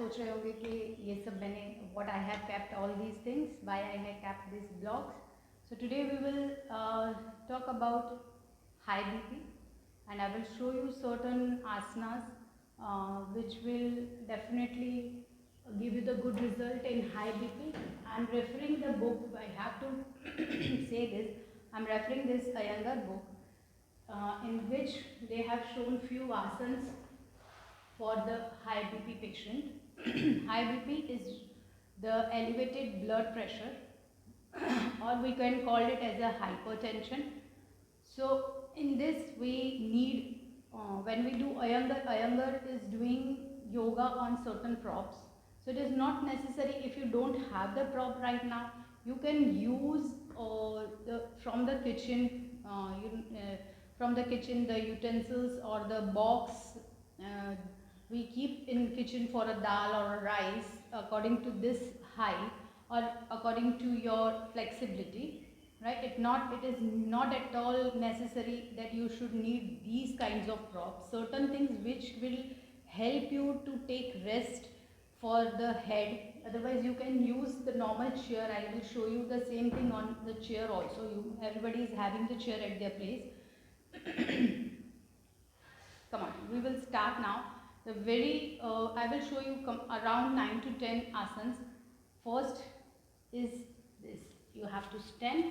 सोच रहे होंगे कि ये सब मैंने what I have kept all these things, why I have kept these blogs. So today we will talk about high BP, and I will show you certain asanas which will definitely give you the good result in high BP. I'm referring the book, I have to say this, I'm referring this Iyengar book in which they have shown few asanas for the high BP patient. High BP is the elevated blood pressure or we can call it as a hypertension. So in this we need, when we do Iyengar is doing yoga on certain props. So it is not necessary, if you don't have the prop right now, you can use from the kitchen, from the kitchen the utensils or the box we keep in kitchen for a dal or a rice according to this height or according to your flexibility, right? It is not at all necessary that you should need these kinds of props. Certain things which will help you to take rest for the head, otherwise you can use the normal chair. I will show you the same thing on the chair also. Everybody is having the chair at their place. Come on, we will start now. The very I will show you around 9 to 10 asanas. First is this. You have to stand.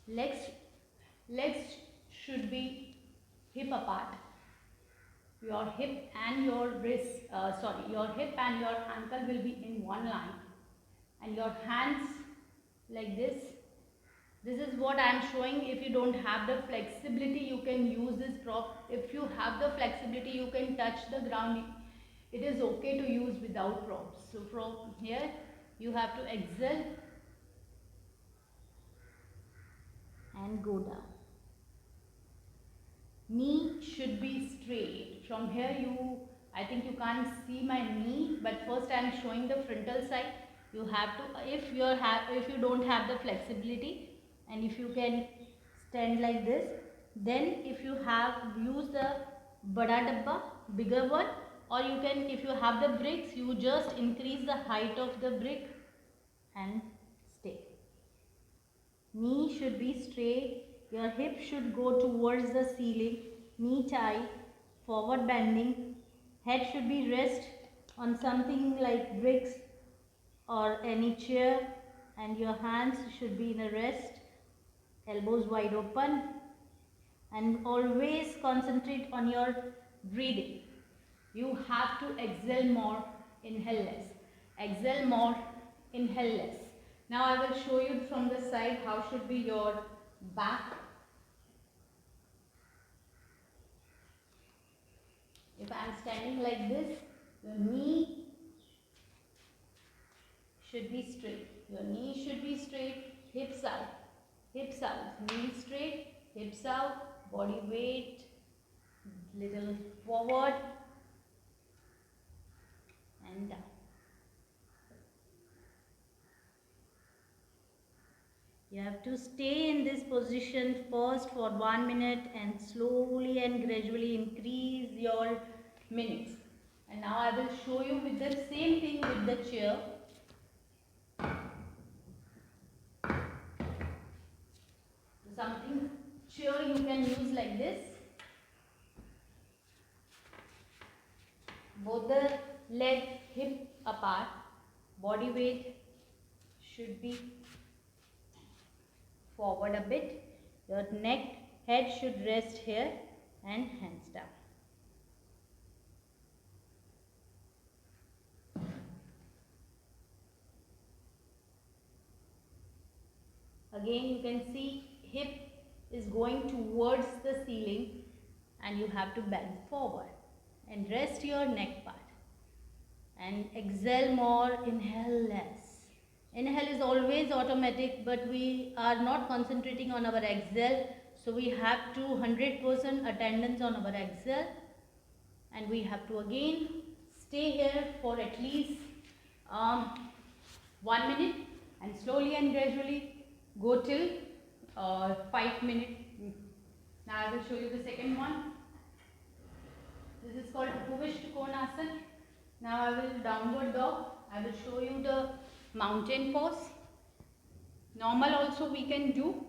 Legs should be hip apart. Your hip and your your hip and your ankle will be in one line, and your hands like this. This is what I am showing. If you don't have the flexibility, you can use this prop. If you have the flexibility, you can touch the ground. It is okay to use without props. So from here, you have to exhale and go down. Knee should be straight. From here, I think you can't see my knee, but first I am showing the frontal side. You have to, if you don't have the flexibility, and if you can stand like this, then if you have, use the bada dabba, bigger one, or you can, if you have the bricks, you just increase the height of the brick and stay. Knee should be straight. Your hip should go towards the ceiling. Knee tight, forward bending. Head should be rest on something like bricks or any chair, and your hands should be in a rest. Elbows wide open, and always concentrate on your breathing. You have to exhale more, inhale less. Exhale more, inhale less. Now I will show you from the side how should be your back. If I am standing like this, your knee should be straight. Your knee should be straight, hips out, knee straight, hips out, body weight little forward and down. You have to stay in this position first for 1 minute and slowly and gradually increase your minutes. And now I will show you with the same thing with the chair. Something chair you can use like this. Both the leg hip apart, body weight should be forward a bit. Your head should rest here and hands down. Again you can see hip is going towards the ceiling and you have to bend forward and rest your neck part. And exhale more, inhale less. Inhale is always automatic, but we are not concentrating on our exhale. So we have to 100% attendance on our exhale. And we have to again stay here for at least 1 minute and slowly and gradually go till 5 minutes. Now I will show you the second one. This is called Upavishta Konasana. Now I will downward dog. I will show you the mountain pose. Normal also we can do,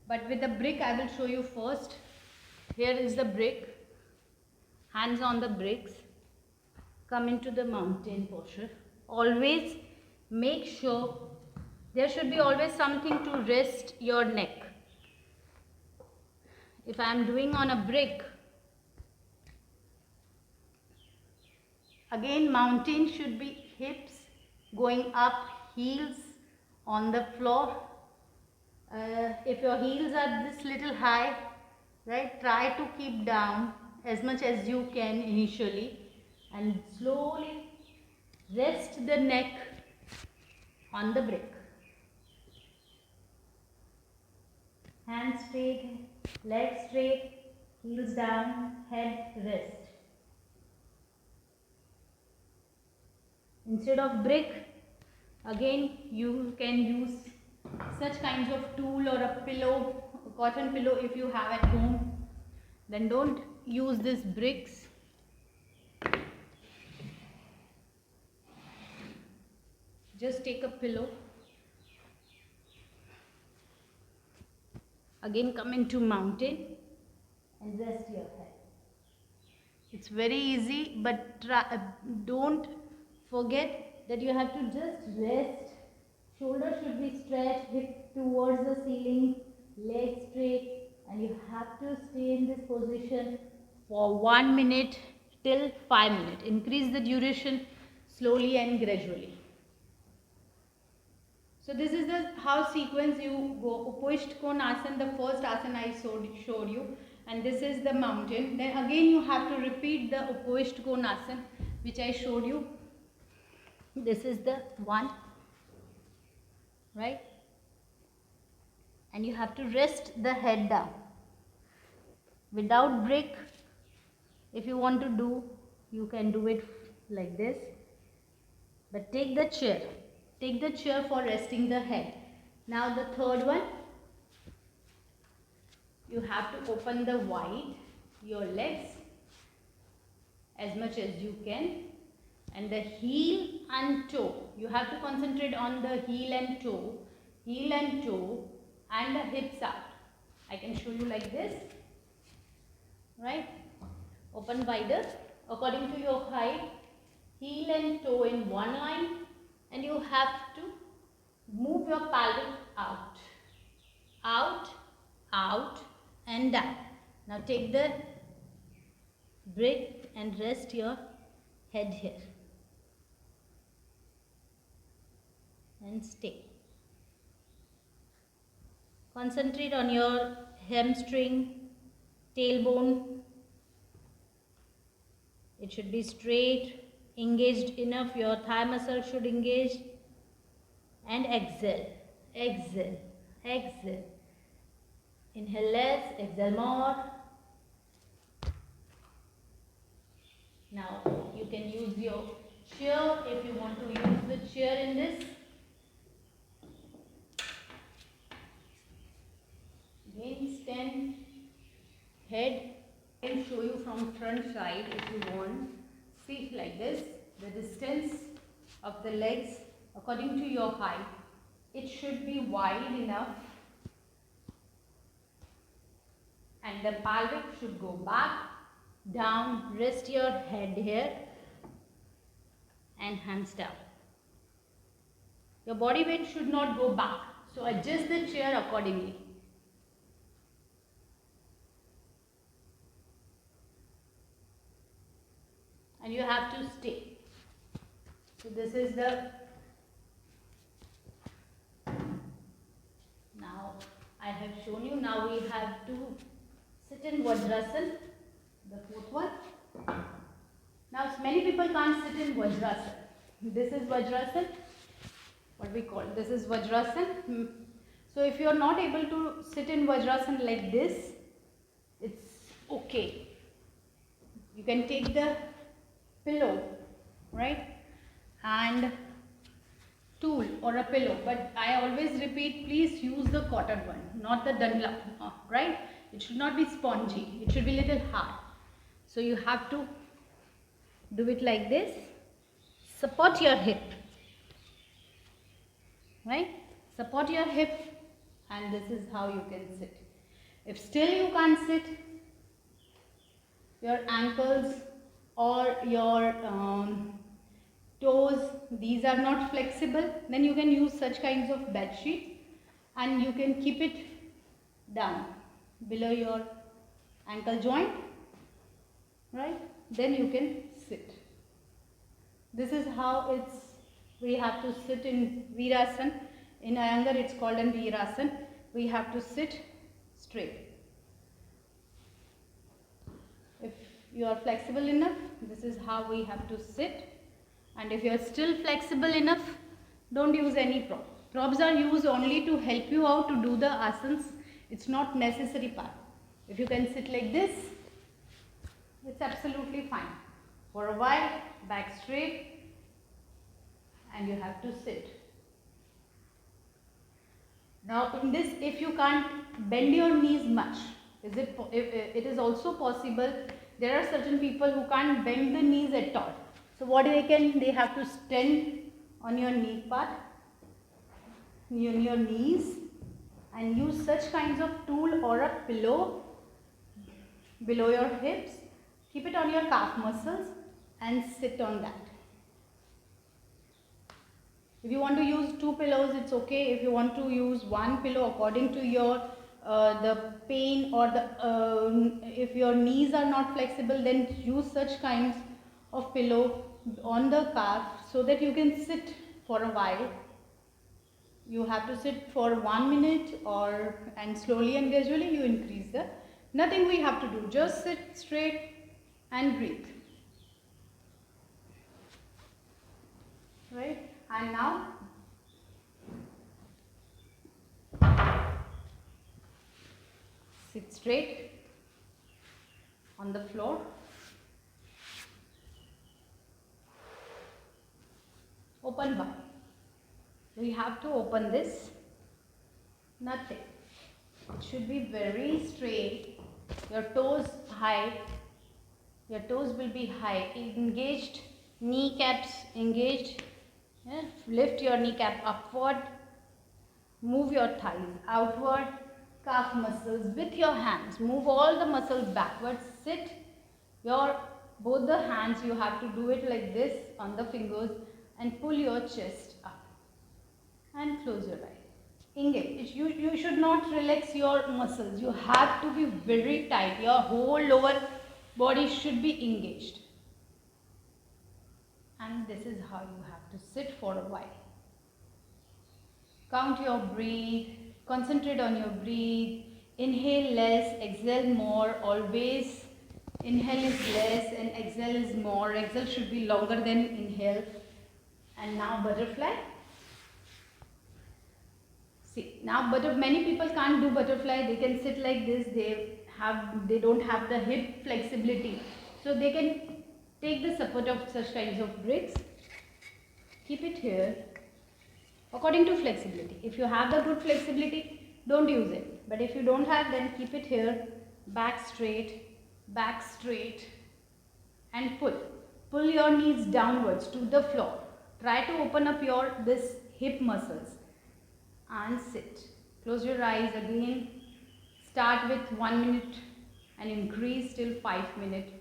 but with the brick I will show you first. Here is the brick. Hands on the bricks. Come into the mountain posture. Always make sure there should be always something to rest your neck. If I am doing on a brick, again mountain should be hips going up, heels on the floor. If your heels are this little high, right, try to keep down as much as you can initially and slowly rest the neck on the brick. Hands straight, legs straight, heels down, head rest. Instead of brick, again you can use such kinds of tool or a pillow, a cotton pillow if you have at home. Then don't use these bricks. Just take a pillow. Again come into mountain and rest your head. It's very easy, but don't forget that you have to just rest. Shoulders should be stretched, hip towards the ceiling, legs straight, and you have to stay in this position for 1 minute till 5 minutes. Increase the duration slowly and gradually. So this is the how sequence you go. Upishta Konasana, the first asana I showed you, and this is the mountain. Then again you have to repeat the Upishta Konasana which I showed you. This is the one, right? And you have to rest the head down. Without brick, if you want to do, you can do it like this. But take the chair. Take the chair for resting the head. Now the third one, you have to open the wide, your legs as much as you can, and the heel and toe. You have to concentrate on the heel and toe and the hips out. I can show you like this, right? Open wider according to your height, heel and toe in one line, and you have to move your pelvic out, and down. Now take the breath and rest your head here and stay. Concentrate on your hamstring, tailbone. It should be straight, engaged enough. Your thigh muscle should engage. And exhale, exhale, exhale. Inhale less, exhale more. Now you can use your chair if you want to use the chair in this. Again stand, head. I can show you from front side if you want. See like this, the distance of the legs according to your height. It should be wide enough and the pelvic should go back, down, rest your head here and hands down. Your body weight should not go back, so adjust the chair accordingly. And you have to stay. So this is the, now I have shown you. Now we have to sit in Vajrasana, the fourth one. Now many people can't sit in Vajrasana. This is Vajrasana, what we call, this is Vajrasana. So if you are not able to sit in Vajrasana like this, it's okay. You can take the pillow, right, and tool or a pillow, but I always repeat, please use the cotton one, not the Dunlop, right? It should not be spongy, it should be little hard. So you have to do it like this. Support your hip, right? Support your hip, and this is how you can sit. If still you can't sit, your ankles or your toes, these are not flexible, then you can use such kinds of bed sheet and you can keep it down below your ankle joint, right? Then you can sit. This is how we have to sit in Virasana. In Iyengar it's called an Virasana. We have to sit straight. If you are flexible enough, this is how we have to sit. And if you are still flexible enough, don't use any prop. Props are used only to help you out to do the asanas. It's not necessary part. If you can sit like this, it's absolutely fine. For a while, back straight, and you have to sit. Now in this, if you can't bend your knees much, it is also possible. There are certain people who can't bend the knees at all. So what they have to stand on your knee part, on your knees, and use such kinds of tool or a pillow below your hips. Keep it on your calf muscles and sit on that. If you want to use 2 pillows, it's okay. If you want to use 1 pillow according to your the pain or if your knees are not flexible, then use such kinds of pillow on the calf so that you can sit for a while. You have to sit for 1 minute and slowly and gradually you increase the. Nothing we have to do, just sit straight and breathe. Right? And now sit straight on the floor. Open bar. We have to open this. Nothing. It should be very straight. Your toes high. Your toes will be high. Engaged. Kneecaps engaged. Yeah. Lift your kneecap upward. Move your thighs outward. Calf muscles with your hands. Move all the muscles backwards. Sit. Both the hands, you have to do it like this on the fingers and pull your chest up. And close your eyes. Engage. You should not relax your muscles. You have to be very tight. Your whole lower body should be engaged. And this is how you have to sit for a while. Count your breath. Concentrate on your breath. Inhale less, exhale more. Always inhale is less and exhale is more. Exhale should be longer than inhale. And now butterfly. See, now many people can't do butterfly. They can sit like this. They don't have the hip flexibility. So they can take the support of such kinds of bricks. Keep it here according to flexibility. If you have the good flexibility, don't use it. But if you don't have, then keep it here. Back straight and pull. Pull your knees downwards to the floor. Try to open up this hip muscles and sit. Close your eyes again. Start with 1 minute and increase till 5 minutes.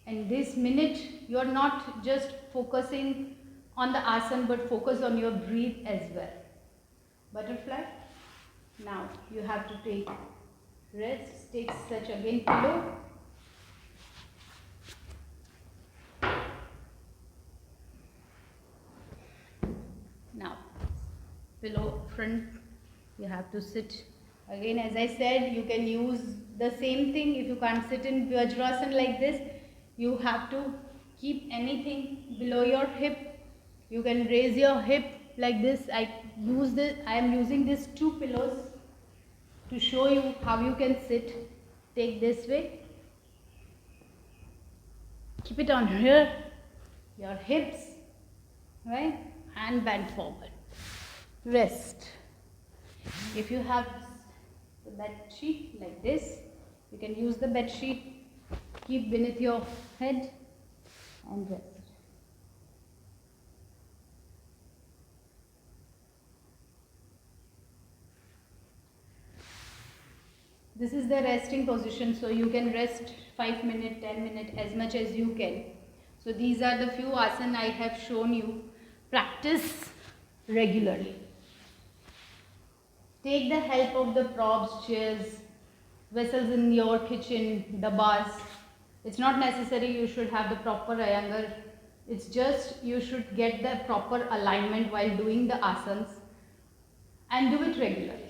And this minute, you are not just focusing on the asana but focus on your breath as well. Butterfly. Now you have to take rest. Take such again pillow. Now pillow front, you have to sit again. As I said, you can use the same thing. If you can't sit in Vajrasana like this, you have to keep anything below your hip. You can raise your hip like this. I am using these 2 pillows to show you how you can sit. Take this way. Keep it on here, your hips, right? And bend forward. Rest. If you have the bed sheet like this, you can use the bed sheet. Keep beneath your head and rest. This is the resting position, so you can rest 5 minutes, 10 minutes, as much as you can. So these are the few asana I have shown you. Practice regularly. Take the help of the props, chairs, vessels in your kitchen, dabbas. It's not necessary you should have the proper Iyengar. It's just you should get the proper alignment while doing the asanas and do it regularly.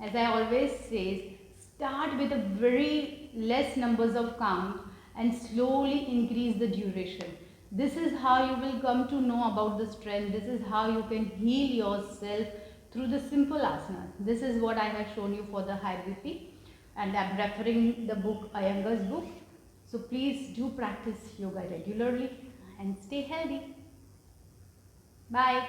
As I always say, start with a very less numbers of count and slowly increase the duration. This is how you will come to know about the strength. This is how you can heal yourself through the simple asanas. This is what I have shown you for the high BP, and I am referring the book, Iyengar's book. So please do practice yoga regularly and stay healthy. Bye.